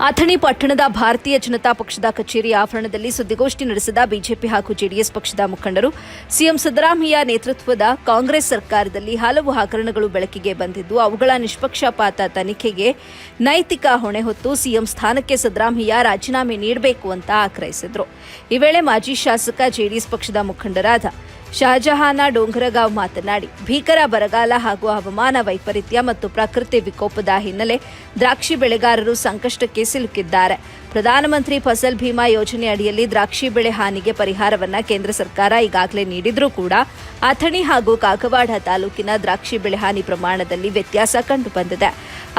ಅಥಣಿ ಪಟ್ಟಣದ ಭಾರತೀಯ ಜನತಾ ಪಕ್ಷದ ಕಚೇರಿ ಆವರಣದಲ್ಲಿ ಸುದ್ದಿಗೋಷ್ಠಿ ನಡೆಸಿದ ಬಿಜೆಪಿ ಹಾಗೂ ಜೆಡಿಎಸ್ ಪಕ್ಷದ ಮುಖಂಡರು ಸಿಎಂ ಸಿದ್ದರಾಮಯ್ಯ ನೇತೃತ್ವದ ಕಾಂಗ್ರೆಸ್ ಸರ್ಕಾರದಲ್ಲಿ ಹಲವು ಹಗರಣಗಳು ಬೆಳಕಿಗೆ ಬಂದಿದ್ದು ಅವುಗಳ ನಿಷ್ಪಕ್ಷಪಾತ ತನಿಖೆಗೆ ನೈತಿಕ ಹೊಣೆ ಹೊತ್ತು ಸಿಎಂ ಸ್ಥಾನಕ್ಕೆ ಸಿದ್ದರಾಮಯ್ಯ ರಾಜೀನಾಮೆ ನೀಡಬೇಕು ಅಂತ ಆಗ್ರಹಿಸಿದರು. ಈ ವೇಳೆ ಮಾಜಿ ಶಾಸಕ ಜೆಡಿಎಸ್ ಪಕ್ಷದ ಮುಖಂಡರಾದ ಶಹಜಹಾನ ಡೋಂಗರಗಾಂವ್ ಮಾತನಾಡಿ, ಭೀಕರ ಬರಗಾಲ ಹಾಗೂ ಹವಾಮಾನ ವೈಪರೀತ್ಯ ಮತ್ತು ಪ್ರಕೃತಿ ವಿಕೋಪದ ಹಿನ್ನೆಲೆ ದ್ರಾಕ್ಷಿ ಬೆಳೆಗಾರರು ಸಂಕಷ್ಟಕ್ಕೆ ಸಿಲುಕಿದ್ದಾರೆ. ಪ್ರಧಾನಮಂತ್ರಿ ಫಸಲ್ ಭೀಮಾ ಯೋಜನೆ ಅಡಿಯಲ್ಲಿ ದ್ರಾಕ್ಷಿ ಬೆಳೆ ಹಾನಿಗೆ ಪರಿಹಾರವನ್ನು ಕೇಂದ್ರ ಸರ್ಕಾರ ಈಗಾಗಲೇ ನೀಡಿದ್ರೂ ಕೂಡ ಅಥಣಿ ಹಾಗೂ ಕಾಗವಾಡ ತಾಲೂಕಿನ ದ್ರಾಕ್ಷಿ ಬೆಳೆ ಹಾನಿ ಪ್ರಮಾಣದಲ್ಲಿ ವ್ಯತ್ಯಾಸ ಕಂಡುಬಂದಿದೆ.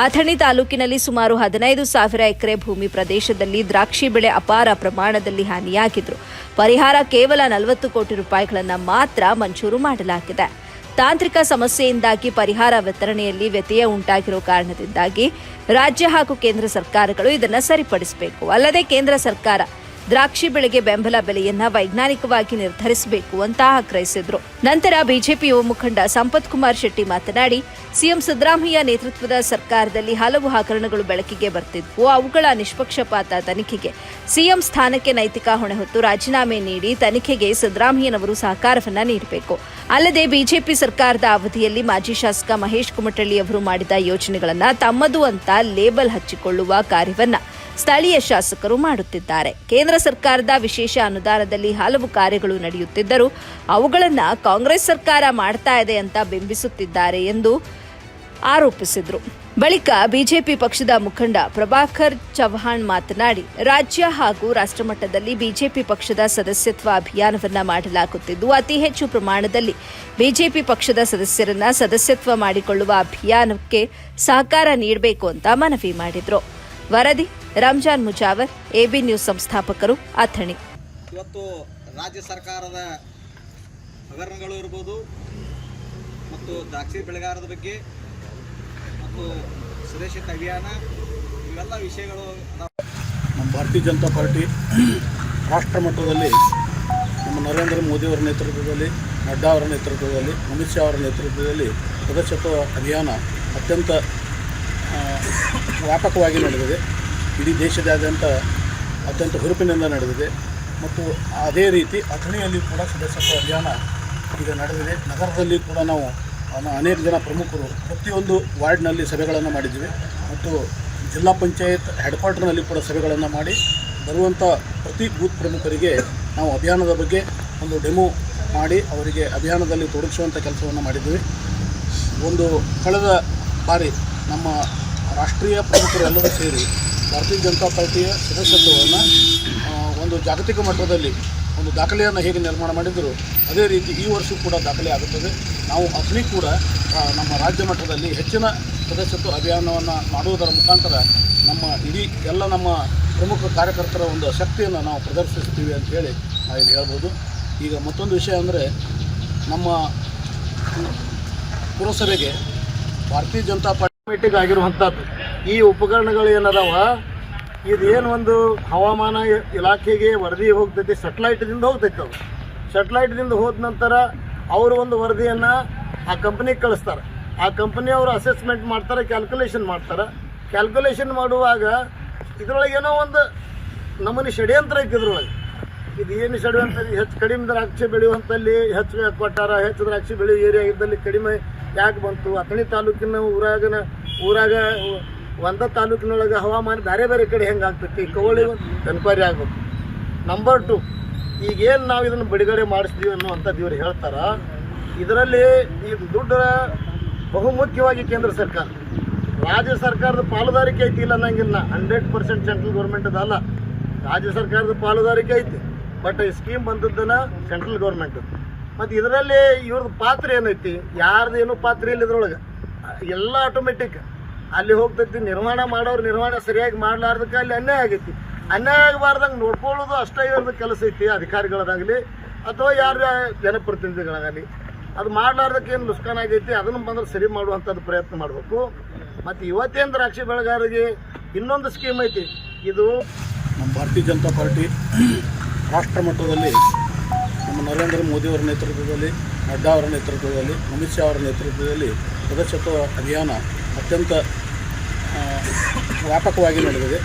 ಅಥಣಿ ತಾಲೂಕಿನಲ್ಲಿ ಸುಮಾರು 15,000 ಎಕರೆ ಭೂಮಿ ಪ್ರದೇಶದಲ್ಲಿ ದ್ರಾಕ್ಷಿ ಬೆಳೆ ಅಪಾರ ಪ್ರಮಾಣದಲ್ಲಿ ಹಾನಿಯಾಗಿದ್ರು. ಪರಿಹಾರ ಕೇವಲ 40 ಕೋಟಿ ರೂಪಾಯಿಗಳನ್ನು ಮಾತ್ರ ಮಂಜೂರು ಮಾಡಲಾಗಿದೆ. ತಾಂತ್ರಿಕ ಸಮಸ್ಯೆಯಿಂದಾಗಿ ಪರಿಹಾರ ವಿತರಣೆಯಲ್ಲಿ ವ್ಯತ್ಯಯ ಉಂಟಾಗಿರೋ ಕಾರಣದಿಂದಾಗಿ ರಾಜ್ಯ ಹಾಗೂ ಕೇಂದ್ರ ಸರ್ಕಾರಗಳು ಇದನ್ನು ಸರಿಪಡಿಸಬೇಕು. ಅಲ್ಲದೆ ಕೇಂದ್ರ ಸರ್ಕಾರ ದ್ರಾಕ್ಷಿ ಬೆಳೆಗೆ ಬೆಂಬಲ ಬೆಲೆಯನ್ನ ವೈಜ್ಞಾನಿಕವಾಗಿ ನಿರ್ಧರಿಸಬೇಕು ಅಂತ ಆಗ್ರಹಿಸಿದ್ರು. ನಂತರ ಬಿಜೆಪಿ ಯುವ ಮುಖಂಡ ಸಂಪತ್ ಕುಮಾರ್ ಶೆಟ್ಟಿ ಮಾತನಾಡಿ, ಸಿಎಂ ಸಿದ್ದರಾಮಯ್ಯ ನೇತೃತ್ವದ ಸರ್ಕಾರದಲ್ಲಿ ಹಲವು ಹಗರಣಗಳು ಬೆಳಕಿಗೆ ಬರ್ತಿದ್ವು. ಅವುಗಳ ನಿಷ್ಪಕ್ಷಪಾತ ತನಿಖೆಗೆ ಸಿಎಂ ಸ್ಥಾನಕ್ಕೆ ನೈತಿಕ ಹೊಣೆ ಹೊತ್ತು ರಾಜೀನಾಮೆ ನೀಡಿ ತನಿಖೆಗೆ ಸಿದ್ದರಾಮಯ್ಯನವರು ಸಹಕಾರವನ್ನ ನೀಡಬೇಕು. ಅಲ್ಲದೆ ಬಿಜೆಪಿ ಸರ್ಕಾರದ ಅವಧಿಯಲ್ಲಿ ಮಾಜಿ ಶಾಸಕ ಮಹೇಶ್ ಕುಮಟಳ್ಳಿ ಅವರು ಮಾಡಿದ ಯೋಜನೆಗಳನ್ನು ತಮ್ಮದು ಅಂತ ಲೇಬಲ್ ಹಚ್ಚಿಕೊಳ್ಳುವ ಕಾರ್ಯವನ್ನ ಸ್ಥಳೀಯ ಶಾಸಕರು ಮಾಡುತ್ತಿದ್ದಾರೆ. ಕೇಂದ್ರ ಸರ್ಕಾರದ ವಿಶೇಷ ಅನುದಾನದಲ್ಲಿ ಹಲವು ಕಾರ್ಯಗಳು ನಡೆಯುತ್ತಿದ್ದರೂ ಅವುಗಳನ್ನು ಕಾಂಗ್ರೆಸ್ ಸರ್ಕಾರ ಮಾಡ್ತಾ ಇದೆ ಅಂತ ಬಿಂಬಿಸುತ್ತಿದ್ದಾರೆ ಎಂದು ಆರೋಪಿಸಿದರು. ಬಳಿಕ ಬಿಜೆಪಿ ಪಕ್ಷದ ಮುಖಂಡ ಪ್ರಭಾಕರ್ ಚವ್ಹಾಣ್ ಮಾತನಾಡಿ, ರಾಜ್ಯ ಹಾಗೂ ರಾಷ್ಟ್ರಮಟ್ಟದಲ್ಲಿ ಬಿಜೆಪಿ ಪಕ್ಷದ ಸದಸ್ಯತ್ವ ಅಭಿಯಾನವನ್ನ ಮಾಡಲಾಗುತ್ತಿದ್ದು ಅತಿ ಹೆಚ್ಚು ಪ್ರಮಾಣದಲ್ಲಿ ಬಿಜೆಪಿ ಪಕ್ಷದ ಸದಸ್ಯರನ್ನ ಸದಸ್ಯತ್ವ ಮಾಡಿಕೊಳ್ಳುವ ಅಭಿಯಾನಕ್ಕೆ ಸಹಕಾರ ನೀಡಬೇಕು ಅಂತ ಮನವಿ ಮಾಡಿದರು. ವರದಿ ರಂಜಾನ್ ಮುಜಾವರ್, ಎಬಿ ನ್ಯೂಸ್ ಸಂಸ್ಥಾಪಕರು, ಅಥಣಿ. ಇವತ್ತು ರಾಜ್ಯ ಸರ್ಕಾರದ ಹಗರಣಗಳು ಇರ್ಬೋದು ಮತ್ತು ದ್ರಾಕ್ಷಿ ಬೆಳೆಗಾರರ ಬಗ್ಗೆ ಮತ್ತು ಸುರಕ್ಷಿತ ಅಭಿಯಾನ ಇವೆಲ್ಲ ವಿಷಯಗಳು ನಮ್ಮ ಭಾರತೀಯ ಜನತಾ ಪಾರ್ಟಿ ರಾಷ್ಟ್ರ ಮಟ್ಟದಲ್ಲಿ ನಮ್ಮ ನರೇಂದ್ರ ಮೋದಿಯವರ ನೇತೃತ್ವದಲ್ಲಿ, ನಡ್ಡಾ ಅವರ ನೇತೃತ್ವದಲ್ಲಿ, ಅಮಿತ್ ಶಾ ಅವರ ನೇತೃತ್ವದಲ್ಲಿ ಸದಸ್ಯತ್ವ ಅಭಿಯಾನ ಅತ್ಯಂತ ವ್ಯಾಪಕವಾಗಿ ನಡೆದಿದೆ. ಇಡೀ ದೇಶದಾದ್ಯಂತ ಅತ್ಯಂತ ಹುರುಪಿನಿಂದ ನಡೆದಿದೆ ಮತ್ತು ಅದೇ ರೀತಿ ಅಥಣಿಯಲ್ಲಿ ಕೂಡ ಸದಸ್ಯತ್ವ ಅಭಿಯಾನ ಈಗ ನಡೆದಿದೆ. ನಗರದಲ್ಲಿ ಕೂಡ ನಾವು ಅನೇಕ ಜನ ಪ್ರಮುಖರು ಪ್ರತಿಯೊಂದು ವಾರ್ಡ್ನಲ್ಲಿ ಸಭೆಗಳನ್ನು ಮಾಡಿದ್ದೀವಿ ಮತ್ತು ಜಿಲ್ಲಾ ಪಂಚಾಯತ್ ಹೆಡ್ ಕ್ವಾರ್ಟರ್ನಲ್ಲಿ ಕೂಡ ಸಭೆಗಳನ್ನು ಮಾಡಿ ಬರುವಂಥ ಪ್ರತಿ ಬೂತ್ ಪ್ರಮುಖರಿಗೆ ನಾವು ಅಭಿಯಾನದ ಬಗ್ಗೆ ಒಂದು ಡೆಮೋ ಮಾಡಿ ಅವರಿಗೆ ಅಭಿಯಾನದಲ್ಲಿ ತೊಡಗಿಸುವಂಥ ಕೆಲಸವನ್ನು ಮಾಡಿದ್ದೀವಿ. ಕಳೆದ ಬಾರಿ ನಮ್ಮ ರಾಷ್ಟ್ರೀಯ ಪ್ರಮುಖರು ಎಲ್ಲರೂ ಸೇರಿ ಭಾರತೀಯ ಜನತಾ ಪಾರ್ಟಿಯ ಸದಸ್ಯತ್ವವನ್ನು ಒಂದು ಜಾಗತಿಕ ಮಟ್ಟದಲ್ಲಿ ಒಂದು ದಾಖಲೆಯನ್ನು ಹೇಗೆ ನಿರ್ಮಾಣ ಮಾಡಿದರೂ ಅದೇ ರೀತಿ ಈ ವರ್ಷ ಕೂಡ ದಾಖಲೆ ಆಗುತ್ತದೆ. ನಾವು ಅಥಣಿ ಕೂಡ ನಮ್ಮ ರಾಜ್ಯ ಮಟ್ಟದಲ್ಲಿ ಹೆಚ್ಚಿನ ಸದಸ್ಯತ್ವ ಅಭಿಯಾನವನ್ನು ಮಾಡುವುದರ ಮುಖಾಂತರ ನಮ್ಮ ನಮ್ಮ ಪ್ರಮುಖ ಕಾರ್ಯಕರ್ತರ ಒಂದು ಶಕ್ತಿಯನ್ನು ನಾವು ಪ್ರದರ್ಶಿಸ್ತೀವಿ ಅಂತ ಹೇಳಿ ನಾವು ಇಲ್ಲಿ ಹೇಳ್ಬೋದು. ಈಗ ಮತ್ತೊಂದು ವಿಷಯ ಅಂದರೆ ನಮ್ಮ ಪುರಸಭೆಗೆ ಭಾರತೀಯ ಜನತಾ ಪಾರ್ಟಿ ಮೀಟಿಂಗ್ ಆಗಿರುವಂಥದ್ದು ಈ ಉಪಕರಣಗಳು ಏನದಾವ, ಇದೇನು ಒಂದು ಹವಾಮಾನ ಇಲಾಖೆಗೆ ವರದಿ ಹೋಗ್ತೈತಿ, ಸೆಟ್ಲೈಟ್ದಿಂದ ಹೋಗ್ತೈತೆ. ಅದು ಸೆಟ್ಲೈಟ್ದಿಂದ ಹೋದ ನಂತರ ಅವರು ಒಂದು ವರದಿಯನ್ನು ಆ ಕಂಪ್ನಿಗೆ ಕಳಿಸ್ತಾರೆ. ಆ ಕಂಪ್ನಿಯವರು ಅಸೆಸ್ಮೆಂಟ್ ಮಾಡ್ತಾರೆ, ಕ್ಯಾಲ್ಕುಲೇಷನ್ ಮಾಡ್ತಾರೆ. ಕ್ಯಾಲ್ಕುಲೇಷನ್ ಮಾಡುವಾಗ ಇದರೊಳಗೆ ಏನೋ ಒಂದು ನಮೂನಿ ಷಡ್ಯಂತ್ರ ಐತಿ. ಇದ್ರೊಳಗೆ ಇದು ಏನು ಷಡ್ಯಂತ್ರ, ಹೆಚ್ಚು ಕಡಿಮೆ ದ್ರಾಕ್ಷಿ ಬೆಳೆಯುವಂಥಲ್ಲಿ ಹೆಚ್ಚು ಕೊಟ್ಟಾರ, ಹೆಚ್ಚು ದ್ರಾಕ್ಷಿ ಬೆಳೆಯುವ ಏರಿಯಾ ಇದ್ದಲ್ಲಿ ಕಡಿಮೆ ಯಾಕೆ ಬಂತು? ಅಥಣಿ ತಾಲೂಕಿನ ಊರಾಗ ಒಂದೇ ತಾಲೂಕಿನೊಳಗೆ ಹವಾಮಾನ ಬೇರೆ ಬೇರೆ ಕಡೆ ಹೆಂಗೆ ಆಗ್ತೈತಿ, ಕವಳಿ ಎನ್ಕ್ವೈರಿ ಆಗಬೇಕು. ನಂಬರ್ 2, ಈಗೇನು ನಾವು ಇದನ್ನು ಬಿಡುಗಡೆ ಮಾಡಿಸ್ತೀವಿ ಅನ್ನುವಂಥದ್ದು ಇವರು ಹೇಳ್ತಾರೆ. ಇದರಲ್ಲಿ ಈ ದುಡ್ಡು ಬಹುಮುಖ್ಯವಾಗಿ ಕೇಂದ್ರ ಸರ್ಕಾರ, ರಾಜ್ಯ ಸರ್ಕಾರದ ಪಾಲುದಾರಿಕೆ ಐತಿ ಇಲ್ಲ ಅನ್ನಂಗಿಲ್ಲ. 100% ಸೆಂಟ್ರಲ್ ಗೌರ್ಮೆಂಟದ ಅಲ್ಲ, ರಾಜ್ಯ ಸರ್ಕಾರದ ಪಾಲುದಾರಿಕೆ ಐತಿ. ಬಟ್ ಈ ಸ್ಕೀಮ್ ಬಂದದ್ದನ್ನು ಸೆಂಟ್ರಲ್ ಗೌರ್ಮೆಂಟ್. ಮತ್ತು ಇದರಲ್ಲಿ ಇವ್ರದ್ದು ಪಾತ್ರ ಏನೈತಿ, ಯಾರ್ದು ಏನೂ ಪಾತ್ರ ಇಲ್ಲ. ಇದ್ರೊಳಗೆ ಎಲ್ಲ ಆಟೋಮೆಟಿಕ್ ಅಲ್ಲಿ ಹೋಗ್ತೈತಿ. ನಿರ್ವಹಣೆ ಸರಿಯಾಗಿ ಮಾಡಲಾರ್ದಕ್ಕೆ ಅಲ್ಲಿ ಅನ್ಯಾಯ ಆಗೈತಿ. ಅನ್ಯಾಯ ಆಗಬಾರ್ದಂಗೆ ನೋಡ್ಕೊಳ್ಳೋದು ಅಷ್ಟೇ ಇವ್ರದ್ದು ಕೆಲಸ ಐತಿ, ಅಧಿಕಾರಿಗಳದಾಗಲಿ ಅಥವಾ ಯಾರ ಜನಪ್ರತಿನಿಧಿಗಳಾಗಲಿ. ಅದು ಮಾಡಲಾರ್ದಕ್ಕೆ ಏನು ನುಸ್ಕಾನ್ ಆಗೈತಿ, ಅದನ್ನು ಬಂದ್ರೆ ಸರಿ ಮಾಡುವಂಥದ್ದು ಪ್ರಯತ್ನ ಮಾಡಬೇಕು. ಮತ್ತು ಇವತ್ತೇನು ದ್ರಾಕ್ಷಿ ಬೆಳೆಗಾರರಿಗೆ ಇನ್ನೊಂದು ಸ್ಕೀಮ್ ಐತಿ. ಇದು ನಮ್ಮ ಭಾರತೀಯ ಜನತಾ ಪಾರ್ಟಿ ರಾಷ್ಟ್ರ ಮಟ್ಟದಲ್ಲಿ ನಮ್ಮ ನರೇಂದ್ರ ಮೋದಿಯವರ ನೇತೃತ್ವದಲ್ಲಿ, ನಡ್ಡಾ ಅವರ ನೇತೃತ್ವದಲ್ಲಿ, ಅಮಿತ್ ಶಾ ಅವರ ನೇತೃತ್ವದಲ್ಲಿ ಸದಸ್ಯತ್ವ ಅಭಿಯಾನ ಅತ್ಯಂತ ವ್ಯಾಪಕವಾಗಿ ನಡೆದಿದೆ.